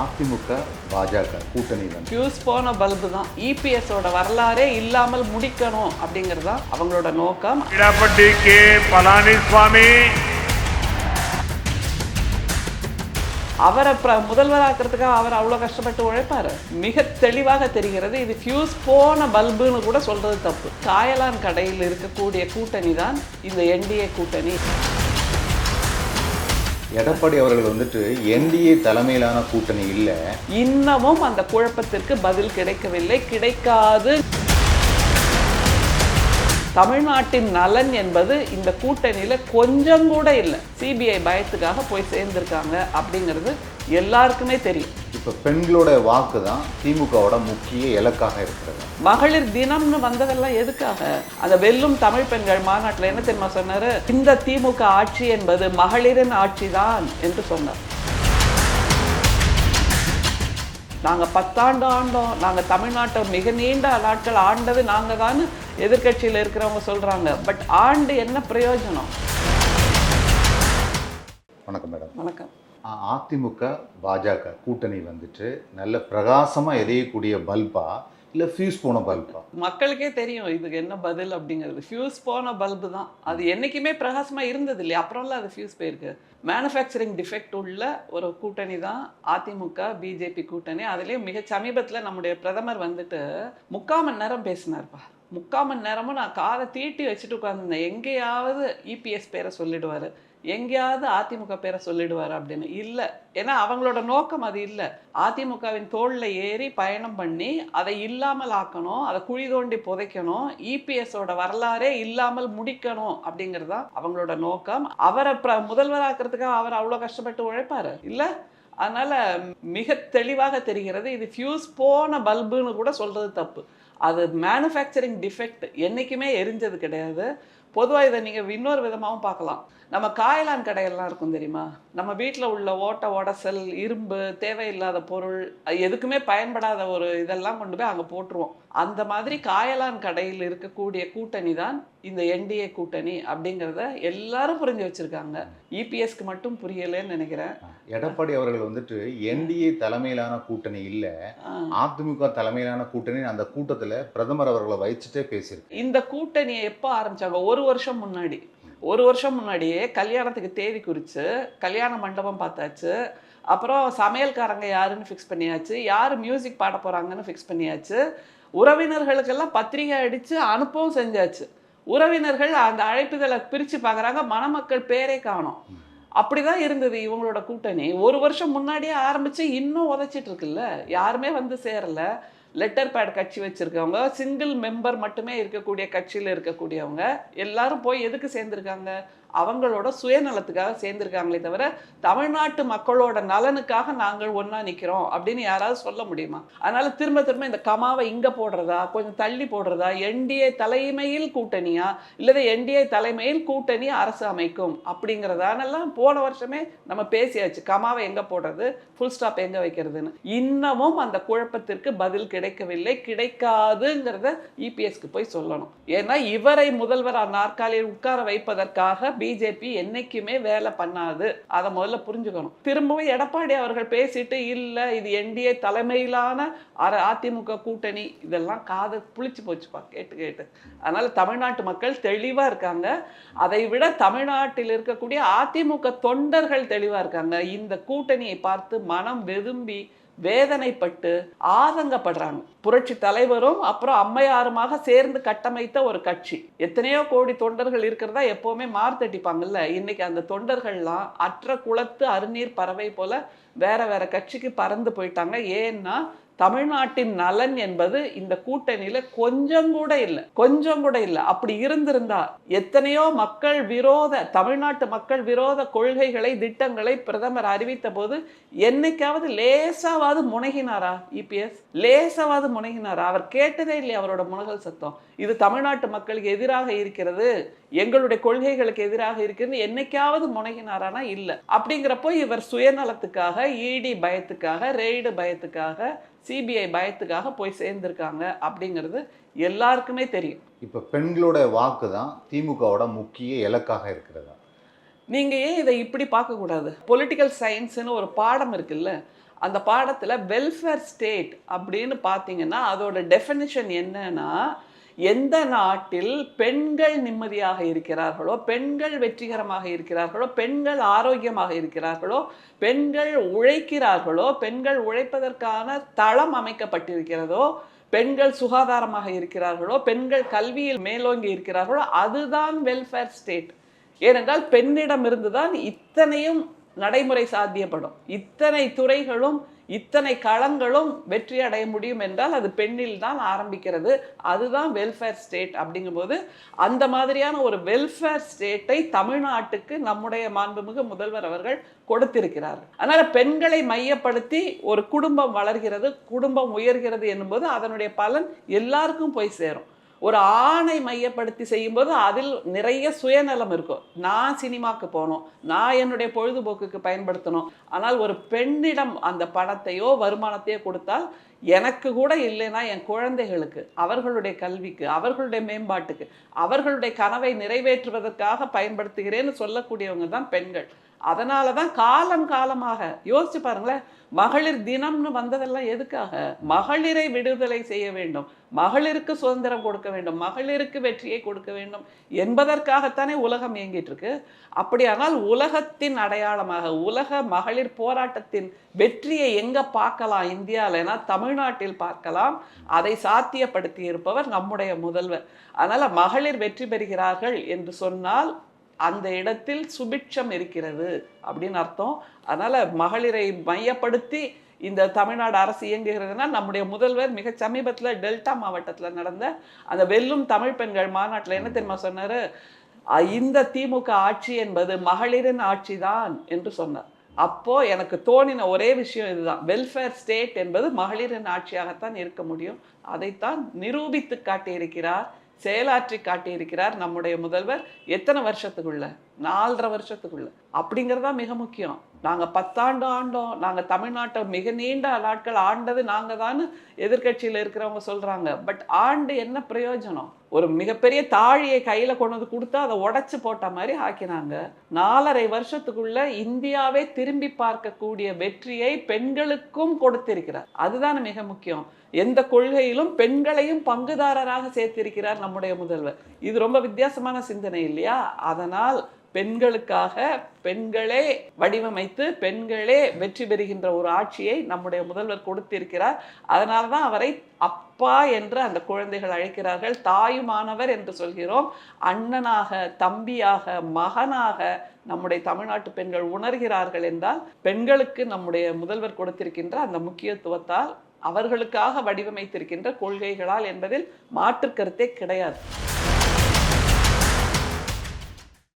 அதிமுக பாஜக கூட்டணி தான் ஃபியூஸ் போன பல்பு தான். இபிஎஸோட வரலாறே இல்லாமல் முடிக்கணும் அப்படிங்கிறது தான் அவங்களோட நோக்கம். எடப்பாடி கே பழனிசாமி அவரை முதல்வராக்கிறதுக்காக அவர் அவ்வளோ கஷ்டப்பட்டு உழைப்பாரு. மிக தெளிவாக தெரிகிறது இது ஃபியூஸ் போன பல்புன்னு கூட சொல்றது தப்பு. காயலான் கடையில் இருக்கக்கூடிய கூட்டணி தான் இந்த என்டிஏ கூட்டணி. எடப்பாடி அவர்கள் வந்துட்டு என்டிஏ தலைமையிலான கூட்டணி இல்லை, இன்னமும் அந்த குழப்பத்திற்கு பதில் கிடைக்கவில்லை, கிடைக்காது. தமிழ்நாட்டின் நலன் என்பது இந்த கூட்டணியில் கொஞ்சம் கூட இல்லை. சிபிஐ பயத்துக்காக போய் சேர்ந்திருக்காங்க அப்படிங்கிறது எல்லாருக்குமே தெரியும். இப்போ பெண்களோட வாக்கு தான் திமுகவோட முக்கிய இலக்காக இருக்கிறது. மகளிர் தினம்னு வந்ததெல்லாம் எதுக்காக? அந்த வெல்லும் தமிழ் பெண்கள் மாநாட்டில் என்ன தெரியுமா சொன்னாரு? இந்த திமுக ஆட்சி என்பது மகளிரின் ஆட்சி தான் என்று சொன்னார். நாங்கள் 10 ஆண்டு ஆண்டோம், நாங்கள் தமிழ்நாட்டை மிக நீண்ட நாட்கள் ஆண்டது நாங்கள் தான் எதிர்கட்சியில் இருக்கிறவங்க சொல்கிறாங்க. பட் ஆண்டு என்ன பிரயோஜனம்? வணக்கம் மேடம். வணக்கம். அதிமுக பாஜக கூட்டணி வந்துட்டு நல்ல பிரகாசமாக எரியக்கூடிய பல்பா இல்லை ஃபியூஸ் போன பல்பா? மக்களுக்கே தெரியும் இதுக்கு என்ன பதில் அப்படிங்கிறது. ஃபியூஸ் போன பல்பு தான். அது என்றைக்குமே பிரகாசமாக இருந்தது இல்லையா? அப்புறம்ல அது ஃபியூஸ் போயிருக்கு. மேனுஃபேக்சரிங் டிஃபெக்ட் உள்ள ஒரு கூட்டணி தான் அதிமுக பிஜேபி கூட்டணி. அதுலேயும் மிக சமீபத்தில் நம்முடைய பிரதமர் வந்துட்டு 3/4 மணி நேரம் பேசினார்ப்பா. 3/4 மணி நேரமும் நான் காதை தீட்டி வச்சுட்டு உட்காந்துருந்தேன். எங்கேயாவது இபிஎஸ் பேரை சொல்லிடுவார், எங்கேயாவது அதிமுக பேரை சொல்லிடுவார் அப்படின்னு. இல்லை, ஏன்னா அவங்களோட நோக்கம் அது இல்லை. அதிமுகவின் தோளில் ஏறி பயணம் பண்ணி அதை இல்லாமல் ஆக்கணும், அதை குழி தோண்டி புதைக்கணும், இபிஎஸோட வரலாறே இல்லாமல் முடிக்கணும் அப்படிங்கிறது தான் அவங்களோட நோக்கம். அவரை முதல்வராக்கிறதுக்காக அவர் அவ்வளோ கஷ்டப்பட்டு உழைப்பாரு இல்லை. அதனால மிக தெளிவாக தெரிகிறது இது ஃபியூஸ் போன பல்புன்னு கூட சொல்றது தப்பு. அது மேனுஃபேக்சரிங் டிஃபெக்ட், என்றைக்குமே எரிஞ்சது கிடையாது. பொதுவாக இதை நீங்கள் இன்னொரு விதமாகவும் பார்க்கலாம். நம்ம காயலான் கடையெல்லாம் இருக்கும் தெரியுமா? நம்ம வீட்டில் உள்ள ஓட்ட உடசல், இரும்பு, தேவையில்லாத பொருள், எதுக்குமே பயன்படாத ஒரு இதெல்லாம் கொண்டு போய் அங்கே போட்டுருவோம். அந்த மாதிரி காயலான் கடையில் இருக்கக்கூடிய கூட்டணி தான் இந்த என்டிஏ கூட்டணி அப்படிங்கிறத எல்லாரும் புரிஞ்சு வச்சுருக்காங்க. இபிஎஸ்க்கு மட்டும் புரியலைன்னு நினைக்கிறேன். எடப்பாடி அவர்கள் வந்துட்டு என்டிஏ தலைமையிலான கூட்டணி இல்லை, அதிமுக தலைமையிலான கூட்டணி அந்த கூட்டத்தில் பிரதமர் அவர்களை வச்சுட்டே பேசியிருக்கு. இந்த கூட்டணியை எப்போ ஆரம்பிச்சாங்க? ஒரு வருஷம் முன்னாடியே கல்யாணத்துக்கு தேதி குறித்து கல்யாண மண்டபம் பார்த்தாச்சு. அப்புறம் சமையல்காரங்க யாருன்னு ஃபிக்ஸ் பண்ணியாச்சு, யார் மியூசிக் பாட போகிறாங்கன்னு ஃபிக்ஸ் பண்ணியாச்சு. உறவினர்களுக்கெல்லாம் பத்திரிகை அடித்து அனுப்பவும் செஞ்சாச்சு. உறவினர்கள் அந்த அழைப்புதலை பிரித்து பார்க்குறாங்க, மணமக்கள் பேரே காணோம். அப்படிதான் இருந்தது இவங்களோட கூட்டணி. ஒரு வருஷம் முன்னாடியே ஆரம்பித்து இன்னும் உதச்சிட்டு இருக்குல்ல, யாருமே வந்து சேரலை. லெட்டர் பேட் கட்சி வச்சுருக்கவங்க, சிங்கிள் மெம்பர் மட்டுமே இருக்கக்கூடிய கட்சியில் இருக்கக்கூடியவங்க எல்லாரும் போய் எதுக்கு சேர்ந்துருக்காங்க? அவங்களோட சுயநலத்துக்காக சேர்ந்துருக்காங்களே தவிர தமிழ்நாட்டு மக்களோட நலனுக்காக நாங்கள் ஒன்றா நிற்கிறோம் அப்படின்னு யாராவது சொல்ல முடியுமா? அதனால் திரும்ப இந்த கமாவை இங்கே போடுறதா, கொஞ்சம் தள்ளி போடுறதா, என்டிஏ தலைமையில் கூட்டணியா, இல்லை என்டிஏ தலைமையில் கூட்டணி அரசு அமைக்கும் அப்படிங்கிறதானெல்லாம் போன வருஷமே நம்ம பேசியாச்சு. கமாவை எங்கே போடுறது, ஃபுல் ஸ்டாப் எங்கே வைக்கிறதுன்னு. இன்னமும் அந்த குழப்பத்திற்கு பதில் கிடைக்கவில்லை, கிடைக்காதுங்கிறத இபிஎஸ்க்கு போய் சொல்லணும். ஏன்னா இவரை முதல்வர் நாற்காலியில் உட்கார வைப்பதற்காக பிஜேபி என்னைக்குமே வேலை பண்ணாது. அதை முதல்ல புரிஞ்சுக்கணும். திரும்பவும் எடப்பாடி அவர்கள் பேசிட்டு இல்லை இது என்டிஏ தலைமையிலான அதிமுக கூட்டணி, இதெல்லாம் காது புளிச்சு போச்சுப்பா கேட்டு. அதனால தமிழ்நாட்டு மக்கள் தெளிவா இருக்காங்க. அதை விட தமிழ்நாட்டில் இருக்கக்கூடிய அதிமுக தொண்டர்கள் தெளிவா இருக்காங்க. இந்த கூட்டணியை பார்த்து மனம் வெதும்பி வேதனைப்பட்டு ஆதங்கப்படுறாங்க. புரட்சி தலைவரும் அப்புறம் அம்மையாருமாக சேர்ந்து கட்டமைத்த ஒரு கட்சி, எத்தனையோ கோடி தொண்டர்கள் இருக்கிறதா எப்பவுமே மார்த்தட்டிப்பாங்கல்ல. இன்னைக்கு அந்த தொண்டர்கள்லாம் அற்ற குளத்து அருநீர் பறவை போல வேற கட்சிக்கு பறந்து போயிட்டாங்க. ஏன்னா தமிழ்நாட்டின் நலன் என்பது இந்த கூட்டணியில கொஞ்சம் கூட இல்லை. அப்படி இருந்திருந்தா எத்தனையோ தமிழ்நாட்டு மக்கள் விரோத கொள்கைகளை, திட்டங்களை பிரதமர் அறிவித்த போது என்னைக்காவது லேசாவது முனகினாரா? இபிஎஸ் லேசாவது முனகினாரா? அவர் கேட்டதே இல்லையா அவரோட முனகல் சத்தம்? இது தமிழ்நாட்டு மக்களுக்கு எதிராக இருக்கிறது, எங்களுடைய கொள்கைகளுக்கு எதிராக இருக்கிறது என்னைக்காவது முனகினாரானா? இல்லை. அப்படிங்கிறப்போ இவர் சுயநலத்துக்காக, இடி பயத்துக்காக, ரெய்டு பயத்துக்காக, சிபிஐ பயத்துக்காக போய் சேர்ந்திருக்காங்க அப்படிங்கிறது எல்லாருக்குமே தெரியும். இப்போ பெண்களோட வாக்கு தான் திமுகவோட முக்கிய இலக்காக இருக்கிறதா? நீங்கள் ஏன் இதை இப்படி பார்க்கக்கூடாது? பொலிட்டிக்கல் சயின்ஸ்னு ஒரு பாடம் இருக்குல்ல, அந்த பாடத்துல வெல்ஃபேர் ஸ்டேட் அப்படின்னு பார்த்தீங்கன்னா அதோட டெஃபினிஷன் என்னன்னா, எந்த நாட்டில் பெண்கள் நிம்மதியாக இருக்கிறார்களோ, பெண்கள் வெற்றிகரமாக இருக்கிறார்களோ, பெண்கள் ஆரோக்கியமாக இருக்கிறார்களோ, பெண்கள் உழைக்கிறார்களோ, பெண்கள் உழைப்பதற்கான தளம் அமைக்கப்பட்டிருக்கிறதோ, பெண்கள் சுகாதாரமாக இருக்கிறார்களோ, பெண்கள் கல்வியில் மேலோங்கி இருக்கிறார்களோ, அதுதான் வெல்ஃபேர் ஸ்டேட். ஏனென்றால் பெண்ணிடமிருந்து தான் இத்தனையும் நடைமுறை சாத்தியப்படும். இத்தனை துறைகளும் இத்தனை களங்களும் வெற்றி அடைய முடியும் என்றால் அது பெண்ணில் தான் ஆரம்பிக்கிறது. அதுதான் வெல்ஃபேர் ஸ்டேட். அப்படிங்கும்போது அந்த மாதிரியான ஒரு வெல்ஃபேர் ஸ்டேட்டை தமிழ்நாட்டுக்கு நம்முடைய மாண்புமிகு முதல்வர் அவர்கள் கொடுத்திருக்கிறார். அதனால பெண்களை மையப்படுத்தி ஒரு குடும்பம் வளர்கிறது, குடும்பம் உயர்கிறது என்னும்போது அதனுடைய பலன் எல்லாருக்கும் போய் சேரும். ஒரு ஆணை மையப்படுத்தி செய்யும்போது அதில் நிறைய சுயநலம் இருக்கும். நான் சினிமாக்கு போகணும், நான் என்னுடைய பொழுதுபோக்குக்கு பயன்படுத்தணும். ஆனால் ஒரு பெண்ணிடம் அந்த பணத்தையோ வருமானத்தையோ கொடுத்தால் எனக்கு கூட இல்லைன்னா என் குழந்தைகளுக்கு, அவர்களுடைய கல்விக்கு, அவர்களுடைய மேம்பாட்டுக்கு, அவர்களுடைய கனவை நிறைவேற்றுவதற்காக பயன்படுத்துகிறேன்னு சொல்லக்கூடியவங்க தான் பெண்கள். அதனால தான் காலம் காலமாக யோசிச்சு பாருங்களேன், மகளிர் தினம்னு வந்ததெல்லாம் எதுக்காக? மகளிரை விடுதலை செய்ய வேண்டும், மகளிருக்கு சுதந்திரம் கொடுக்க வேண்டும், மகளிருக்கு வெற்றியை கொடுக்க வேண்டும் என்பதற்காகத்தானே உலகம் இயங்கிட்டு இருக்கு. அப்படியானால் உலகத்தின் அடையாளமாக உலக மகளிர் போராட்டத்தின் வெற்றியை எங்க பார்க்கலாம் இந்தியாவில்னா தமிழ்நாட்டில் பார்க்கலாம். அதை சாத்தியப்படுத்தி இருப்பவர் நம்முடைய முதல்வர். அதனால மகளிர் வெற்றி பெறுகிறார்கள் என்று சொன்னால் அந்த இடத்தில் சுபிட்சம் இருக்கிறது அப்படின்னு அர்த்தம். அதனால மகளிரை மையப்படுத்தி இந்த தமிழ்நாடு அரசு இயங்குகிறதுனா நம்முடைய முதல்வர் மிக சமீபத்தில் டெல்டா மாவட்டத்தில் நடந்த அந்த வெல்லும் தமிழ் பெண்கள் மாநாட்டில் என்ன தெரியுமா சொன்னாரு? இந்த திமுக ஆட்சி என்பது மகளிரின் ஆட்சி தான் என்று சொன்னார். அப்போ எனக்கு தோணின ஒரே விஷயம் இதுதான், வெல்ஃபேர் ஸ்டேட் என்பது மகளிரின் ஆட்சியாகத்தான் இருக்க முடியும். அதைத்தான் நிரூபித்து காட்டியிருக்கிறார், செயலாற்றி காட்டியிருக்கிறார் நம்முடைய முதல்வர். எத்தனை வருஷத்துக்குள்ள? 4.5 வருஷத்துக்குள்ள. அப்படிங்கிறதா மிக முக்கியம். நாங்கள் 10 ஆண்டு ஆண்டோம், நாங்கள் தமிழ்நாட்டை மிக நீண்ட நாட்கள் ஆண்டது நாங்கள் தான் எதிர்கட்சியில் இருக்கிறவங்க சொல்றாங்க. பட் ஆண்டு என்ன பிரயோஜனம்? ஒரு மிகப்பெரிய தாழியை கையில கொண்டு வந்து கொடுத்தா அதை உடைச்சு போட்ட மாதிரி ஆக்கினாங்க. 4.5 வருஷத்துக்குள்ள இந்தியாவை திரும்பி பார்க்கக்கூடிய வெற்றியை பெண்களுக்கும் கொடுத்திருக்கிறார். அதுதான் மிக முக்கியம். எந்த கொள்கையிலும் பெண்களையும் பங்குதாரராக சேர்த்திருக்கிறார் நம்முடைய முதல்வர். இது ரொம்ப வித்தியாசமான சிந்தனை இல்லையா? அதனால் பெண்களுக்காக பெண்களே வடிவமைத்து பெண்களே வெற்றி பெறுகின்ற ஒரு ஆட்சியை நம்முடைய முதல்வர் கொடுத்திருக்கிறார். அதனால தான் அவரை அப்பா என்று அந்த குழந்தைகள் அழைக்கிறார்கள். தாயுமானவர் என்று சொல்கிறோம். அண்ணனாக, தம்பியாக, மகனாக நம்முடைய தமிழ்நாட்டு பெண்கள் உணர்கிறார்கள் என்றால் பெண்களுக்கு நம்முடைய முதல்வர் கொடுத்திருக்கின்ற அந்த முக்கியத்துவத்தால், அவர்களுக்காக வடிவமைத்திருக்கின்ற கொள்கைகளால் என்பதில் மாற்று கருத்தே கிடையாது.